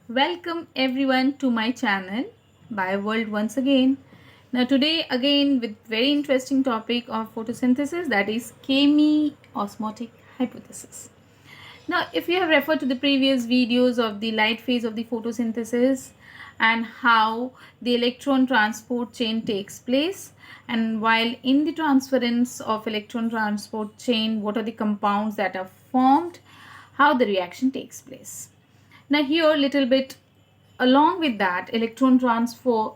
Welcome everyone to my channel BioWorld once again. Now today again with very interesting topic of photosynthesis, that is chemiosmotic hypothesis. Now if you have referred to the previous videos of the light phase of the photosynthesis and how the electron transport chain takes place, and while in the transference of electron transport chain, what are the compounds that are formed, how the reaction takes place. Now here a little bit along with that electron transfer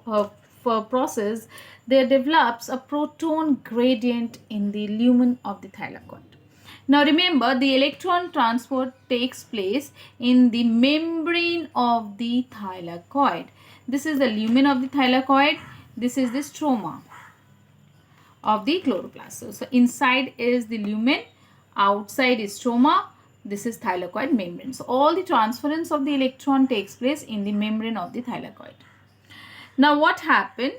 process, there develops a proton gradient in the lumen of the thylakoid. Now remember, the electron transport takes place in the membrane of the thylakoid. This is the lumen of the thylakoid. This is the stroma of the chloroplast. So inside is the lumen, outside is stroma. This is thylakoid membrane. So all the transference of the electron takes place in the membrane of the thylakoid. Now what happened?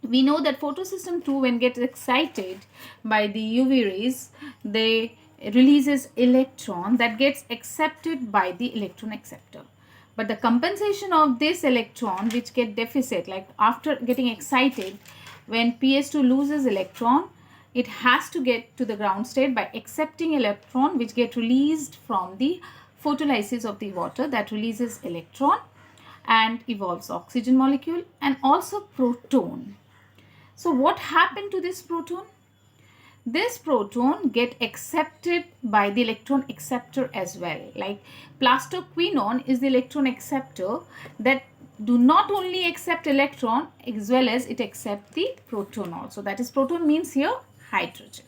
We know that photosystem 2, when gets excited by the UV rays, they releases electron that gets accepted by the electron acceptor. But the compensation of this electron which get deficit, like after getting excited, when PS2 loses electron, it has to get to the ground state by accepting electron which get released from the photolysis of the water that releases electron and evolves oxygen molecule and also proton. So what happened to this proton? This proton get accepted by the electron acceptor as well. Like plastoquinone is the electron acceptor that do not only accept electron as well as it accept the proton also. That is, proton means here hydrogen.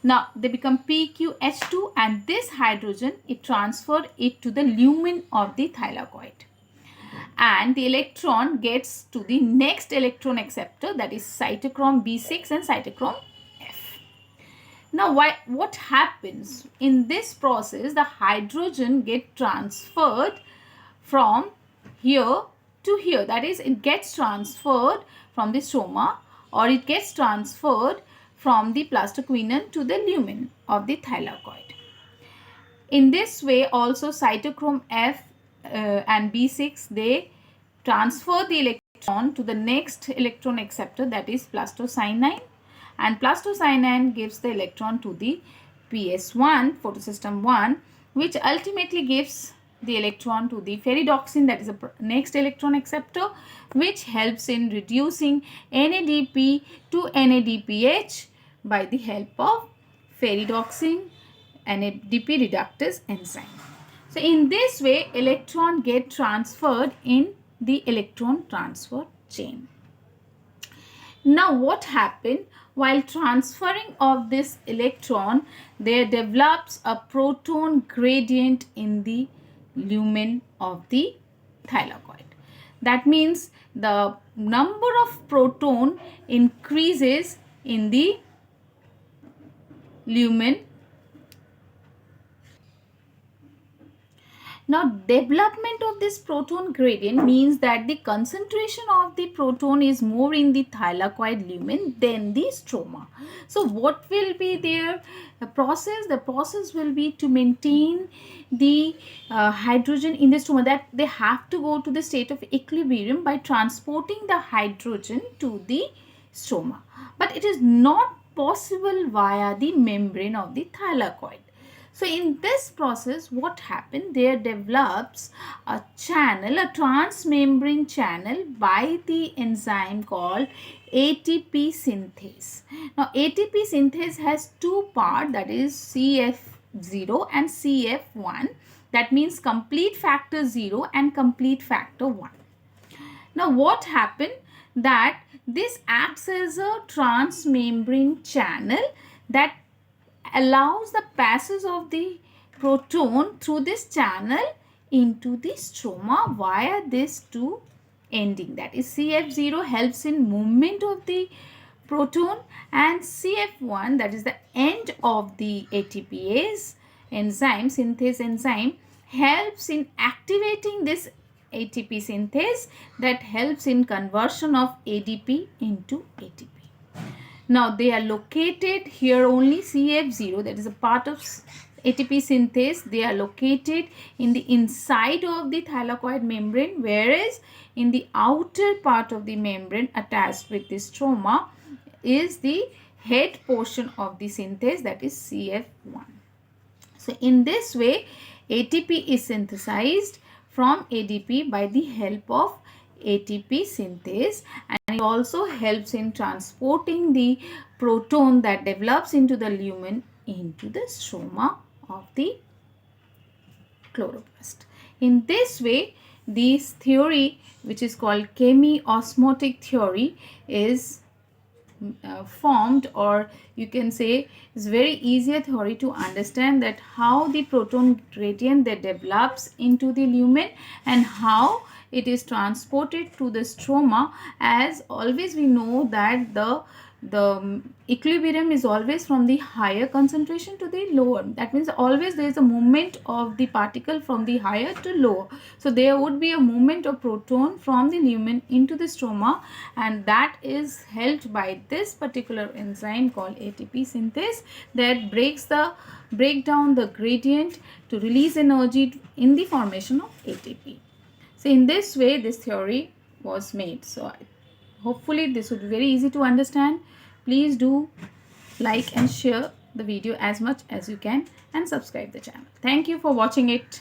Now they become PQH2, and this hydrogen, it transferred it to the lumen of the thylakoid. And the electron gets to the next electron acceptor, that is cytochrome B6 and cytochrome F. Now what happens in this process? The hydrogen get transferred from here to here, that is, it gets transferred from the stroma, or it gets transferred from the plastoquinone to the lumen of the thylakoid. In this way also cytochrome F and B6, they transfer the electron to the next electron acceptor, that is plastocyanine, and plastocyanine gives the electron to the PS1, photosystem 1, which ultimately gives the electron to the ferridoxin, that is the next electron acceptor, which helps in reducing NADP to NADPH by the help of ferridoxin NADP reductase enzyme. So in this way electron get transferred in the electron transfer chain. Now what happened? While transferring of this electron, there develops a proton gradient in the lumen of the thylakoid. That means the number of proton increases in the lumen. Now development of this proton gradient means that the concentration of the proton is more in the thylakoid lumen than the stroma. So what will be their process? The process will be to maintain the hydrogen in the stroma, that they have to go to the state of equilibrium by transporting the hydrogen to the stroma. But it is not possible via the membrane of the thylakoid. So in this process, what happened? There develops a channel, a transmembrane channel by the enzyme called ATP synthase. Now ATP synthase has two parts, that is CF0 and CF1. That means complete factor 0 and complete factor 1. Now what happened? That this acts as a transmembrane channel that allows the passage of the proton through this channel into the stroma via this two ending, that is CF0 helps in movement of the proton, and CF1, that is the end of the ATPase enzyme, synthase enzyme, helps in activating this ATP synthase that helps in conversion of ADP into ATP. Now they are located here only CF0, that is a part of ATP synthase, they are located in the inside of the thylakoid membrane, whereas in the outer part of the membrane attached with the stroma is the head portion of the synthase, that is CF1. So in this way, ATP is synthesized from ADP by the help of ATP synthase, and it also helps in transporting the proton that develops into the lumen into the stroma of the chloroplast. In this way, this theory, which is called chemiosmotic theory, is formed, or you can say is very easier theory to understand that how the proton gradient that develops into the lumen and how it is transported to the stroma. As always we know that the equilibrium is always from the higher concentration to the lower. That means always there is a movement of the particle from the higher to lower. So there would be a movement of proton from the lumen into the stroma, and that is helped by this particular enzyme called ATP synthase that break down the gradient to release energy in the formation of ATP. So in this way this theory was made. So hopefully this would be very easy to understand. Please do like and share the video as much as you can and subscribe the channel. Thank you for watching it.